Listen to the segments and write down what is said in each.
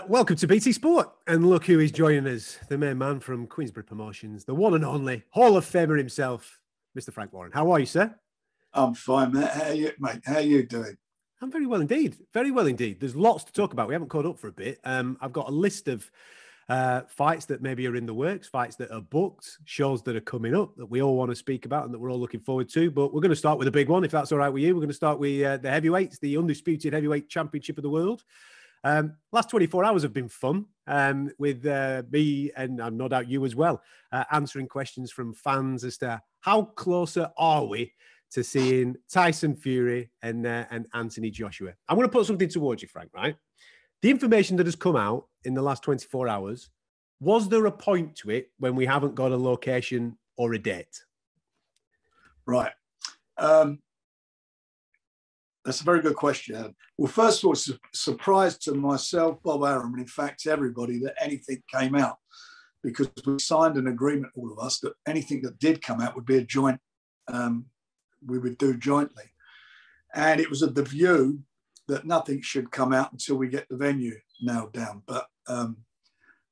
Welcome to BT Sport, and look who is joining us, the main man from Queensbury Promotions, the one and only Hall of Famer himself, Mr. Frank Warren. How are you, sir? I'm fine, mate. How are you doing? I'm very well indeed. Very well indeed. There's lots to talk about. We haven't caught up for a bit. I've got a list of fights that maybe are in the works, fights that are booked, shows that are coming up that we all want to speak about and that we're all looking forward to. But we're going to start with a big one, if that's all right with you. We're going to start with the heavyweights, the undisputed heavyweight championship of the world. Last 24 hours have been fun with me and no doubt you as well, answering questions from fans as to how closer are we to seeing Tyson Fury and Anthony Joshua. I'm going to put something towards you, Frank, right? The information that has come out in the last 24 hours, was there a point to it when we haven't got a location or a date? Right. That's a very good question, Adam. Well, first of all, it's a surprise to myself, Bob Arum, and in fact to everybody that anything came out, because we signed an agreement, all of us, that anything that did come out would be a joint, we would do jointly. And it was of the view that nothing should come out until we get the venue nailed down. But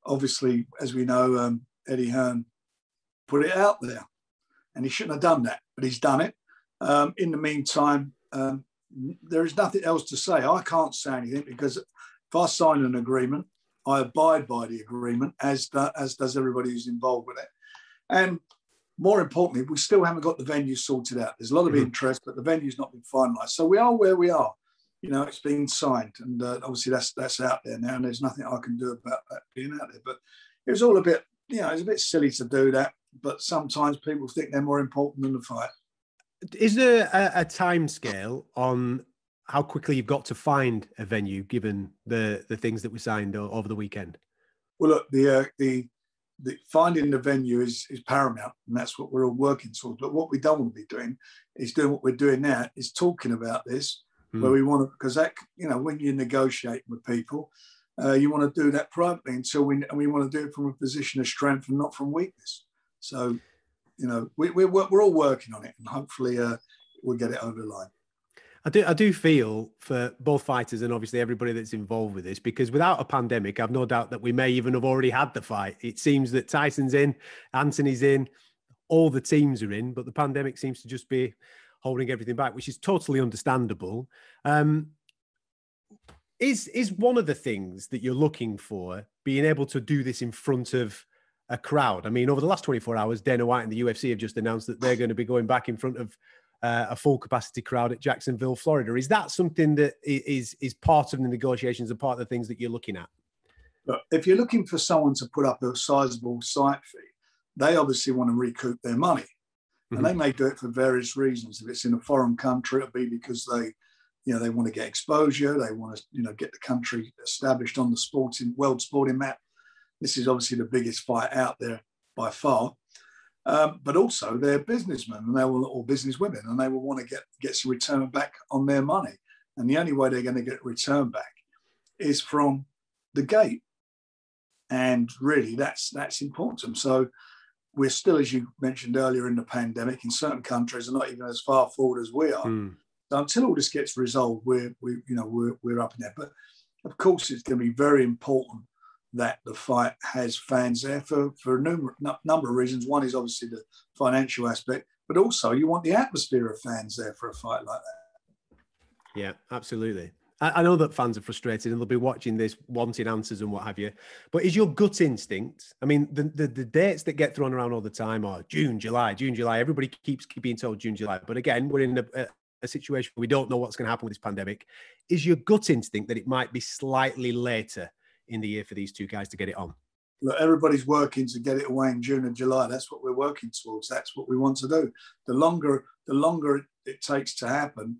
obviously, as we know, Eddie Hearn put it out there, and he shouldn't have done that, but he's done it. In the meantime, there is nothing else to say. I can't say anything because if I sign an agreement, I abide by the agreement, as does everybody who's involved with it. And more importantly, we still haven't got the venue sorted out. There's a lot of interest, but the venue's not been finalised. So we are where we are. You know, it's been signed, and obviously that's out there now, and there's nothing I can do about that being out there. But it was all a bit, it's a bit silly to do that. But sometimes people think they're more important than the fight. Is there a time scale on how quickly you've got to find a venue, given the things that were signed over the weekend? Well, look, the finding the venue is paramount, and that's what we're all working towards. But what we don't want to be doing is doing what we're doing now, is talking about this, where we want to, because that, when you negotiate with people, you want to do that privately and we want to do it from a position of strength and not from weakness. So, we're all working on it, and hopefully we'll get it over the line. I do feel for both fighters and obviously everybody that's involved with this, because without a pandemic, I've no doubt that we may even have already had the fight. It seems that Tyson's in, Anthony's in, all the teams are in, but the pandemic seems to just be holding everything back, which is totally understandable. Is one of the things that you're looking for being able to do this in front of a crowd? I mean, over the last 24 hours, Dana White and the UFC have just announced that they're going to be going back in front of a full capacity crowd at Jacksonville, Florida. Is that something that is part of the negotiations and part of the things that you're looking at? Look, if you're looking for someone to put up a sizable site fee, they obviously want to recoup their money. And they may do it for various reasons. If it's in a foreign country, it'll be because they want to get exposure. They want to, get the country established on the world sporting map. This is obviously the biggest fight out there by far. But also they're businessmen or businesswomen, and they will want to get some return back on their money. And the only way they're going to get return back is from the gate. And really that's important to them. So we're still, as you mentioned earlier, in the pandemic. In certain countries are not even as far forward as we are. So until all this gets resolved, we're up in there. But of course, it's going to be very important that the fight has fans there for a number of reasons. One is obviously the financial aspect, but also you want the atmosphere of fans there for a fight like that. Yeah, absolutely. I know that fans are frustrated and they'll be watching this, wanting answers and what have you. But is your gut instinct? I mean, the dates that get thrown around all the time are June, July. Everybody keeps being told June, July. But again, we're in a situation where we don't know what's going to happen with this pandemic. Is your gut instinct that it might be slightly later in the year for these two guys to get it on? Look, everybody's working to get it away in June and July. That's what we're working towards. That's what we want to do. The longer it takes to happen,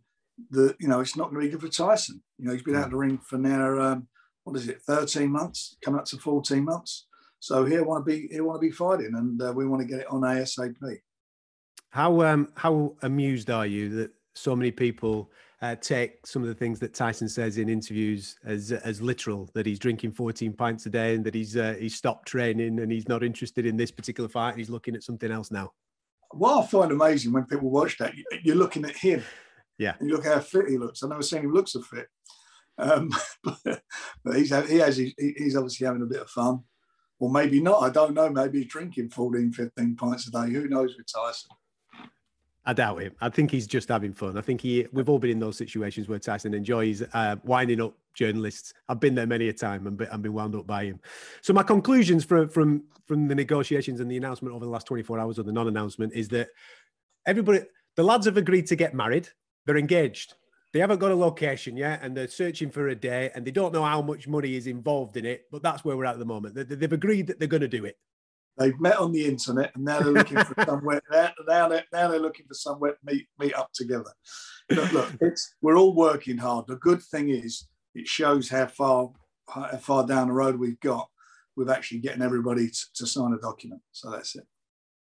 it's not going to be good for Tyson. He's been out of the ring for now, 13 months, coming up to 14 months. So he'll want to be fighting, and we want to get it on ASAP. How amused are you that so many people take some of the things that Tyson says in interviews as literal, that he's drinking 14 pints a day and that he's stopped training and he's not interested in this particular fight and he's looking at something else now? What I find amazing when people watch that, you're looking at him. Yeah. And you look how fit he looks. I've never seen him look so fit. Um, but he's obviously having a bit of fun. Or maybe not. I don't know. Maybe he's drinking 14, 15 pints a day. Who knows with Tyson? I doubt it. I think he's just having fun. I think we've all been in those situations where Tyson enjoys winding up journalists. I've been there many a time and been wound up by him. So my conclusions from the negotiations and the announcement over the last 24 hours, or the non-announcement, is that the lads have agreed to get married. They're engaged. They haven't got a location yet, and they're searching for a day, and they don't know how much money is involved in it, but that's where we're at the moment. They've agreed that they're going to do it. They've met on the internet, and now they're looking for somewhere. Now they're looking for somewhere to meet up together. Look, we're all working hard. The good thing is, it shows how far down the road we've got with actually getting everybody to sign a document. So that's it.